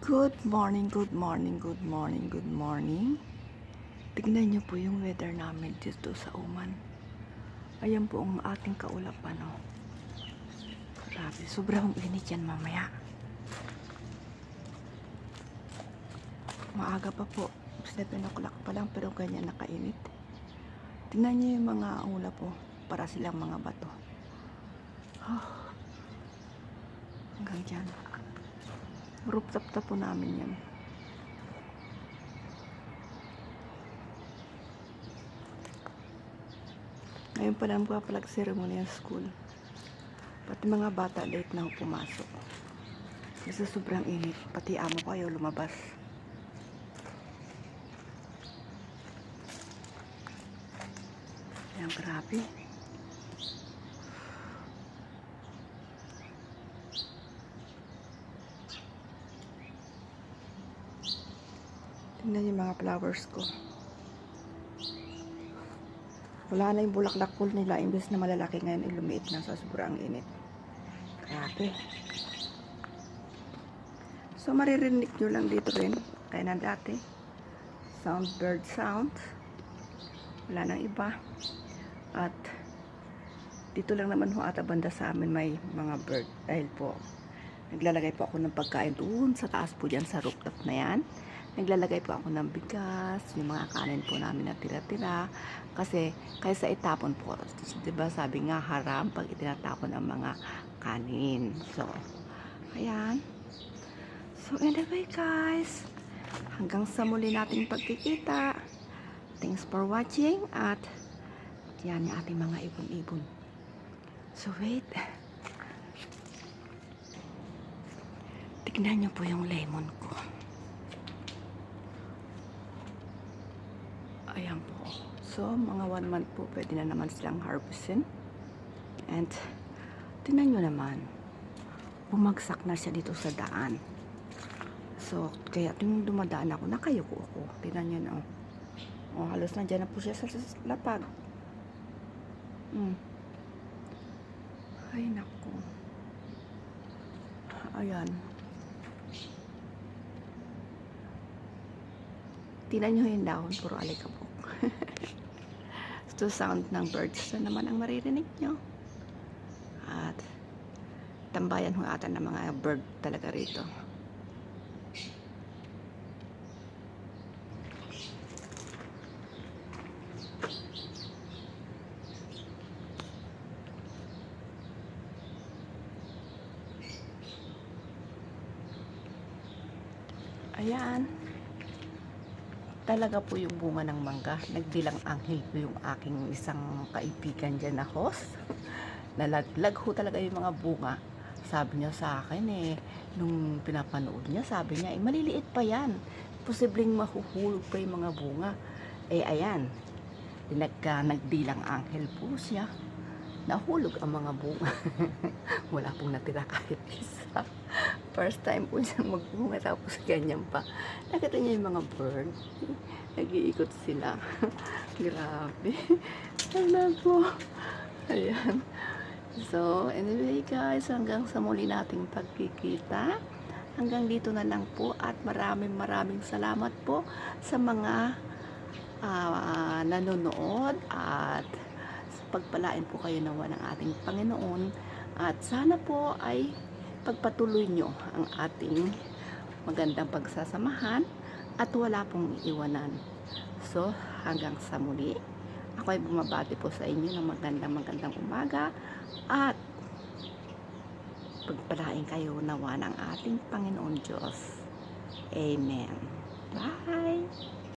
Good morning, good morning, good morning, good morning. Tignan niyo po yung weather namin dito sa Oman. Ayan po ang ating kaulapan, no? Grabe, sobrang init yan mamaya. Maaga pa po, 7 o'clock pa lang pero ganyan nakainit. Tignan niyo yung mga ulap po, para silang mga bato. Hanggang dyan. Rooftop na po namin yan. Ngayon pa lang po palag ceremony ng school. Pati mga bata late na pumasok. Kasi sobrang init. Pati amo ko ayaw lumabas. Ayan, grabe. Tingnan yung mga flowers ko. Wala na yung bulaklak pool nila. Imbes na malalaki ngayon, lumiit na sa sobrang init. Grabe. So, maririnig nyo lang dito rin. Kaya na dati. Bird sound. Wala nang iba. At dito lang naman ho ata banda sa amin may mga bird. Dahil po, naglalagay po ako ng pagkain doon sa taas po dyan sa rooftop na yan. Naglalagay po ako ng bigas, yung mga kanin po namin na tira-tira. Kasi, kaysa itapon po, diba sabi nga haram pag itinatapon ang mga kanin. So, ayan. So, anyway guys, hanggang sa muli nating pagkikita. Thanks for watching at yan yung ating mga ibon-ibon. So, wait. Tignan nyo po yung lemon ko. Ayan po. So, mga 1 month po, pwede na naman silang harvestin. And, tingnan nyo naman, bumagsak na siya dito sa daan. So, kaya tuwing dumadaan ako, nakayuko ako. Tingnan nyo na, oh, halos nandiyan na po siya sa lapag. Ay, naku. Ayan. Tingnan nyo yung dahon, puro alikabok. So, sound ng birds na naman ang maririnig nyo. At tambayan ho ata ng mga bird talaga rito. Ayan. Talaga po yung bunga ng mangga. Nagdilang anghel po yung aking isang kaibigan dyan na host. Nalaglag ho talaga yung mga bunga. Sabi niya sa akin nung pinapanood niya, sabi niya, maliliit pa yan. Posibleng mahuhulog pa yung mga bunga. Ayan. Nagdilang anghel po siya. Nahulog ang mga bunga. Wala pong natira kahit isa. First time po siyang magbunga, tapos ganyan pa. Nakita niya yung mga bird. Nag-iikot sila. Grabe. Ano po. Ayan. So, anyway guys, hanggang sa muli nating pagkikita. Hanggang dito na lang po at maraming salamat po sa mga nanonood at pagpalain po kayo nawa ng ating Panginoon at sana po ay pagpatuloy nyo ang ating magandang pagsasamahan at wala pong iwanan. So, hanggang sa muli, ako ay bumabati po sa inyo ng magandang umaga at pagpalain kayo nawa ng ating Panginoon Diyos. Amen. Bye!